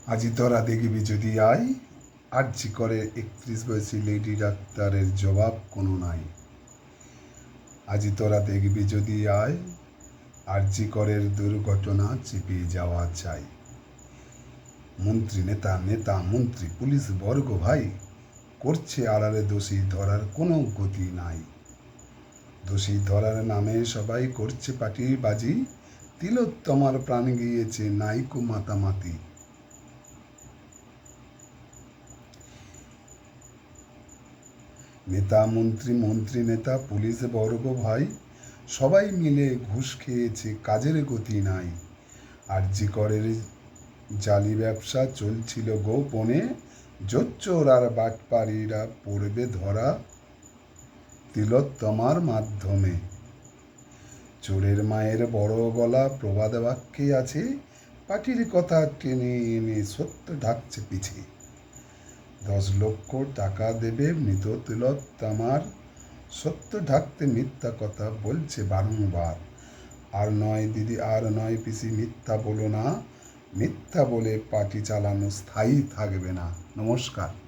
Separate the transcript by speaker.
Speaker 1: আজি তোরা দেখবি যদি আয়, আরজি করে 31 বয়সী লেডি ডাক্তারের জবাব কোনো নাই। আজি তোরা দেখবি যদি আয়, আরজি করের দুর্ঘটনা চেপে যাওয়া চাই। মন্ত্রী নেতা নেতা মন্ত্রী পুলিশ বর্গ ভাই করছে আড়ালে দোষী ধরার কোনো গতি নাই। দোষী ধরার নামে সবাই করছে পার্টির বাজি, তিলোত্তমার প্রাণ গিয়েছে নাইকো মাতামাতি। নেতা মন্ত্রী মন্ত্রী নেতা পুলিশ বর্গ ভাই সবাই মিলে ঘুষ খেয়েছে, কাজের গতি নাই। আরজি করের জালি ব্যবসা চলছিল গোপনে, জোচ্চোর আর বাটপাড়িরা পড়বে ধরা তিলোত্তমার মাধ্যমে। চোরের মায়ের বড় গলা প্রবাদ বাক্যে আছে, পার্টির কথা টেনে এনে সত্য ঢাকছে পিছে। 10 লক্ষ টাকা দেবে মৃত তিলোত্তমার, সত্য ঢাকতে মিথ্যা কথা বলছে বারংবার। আর নয় দিদি আর নয় পিসি মিথ্যা বলো না, মিথ্যা বলে পার্টি চালানো স্থায়ী থাকবে না। নমস্কার।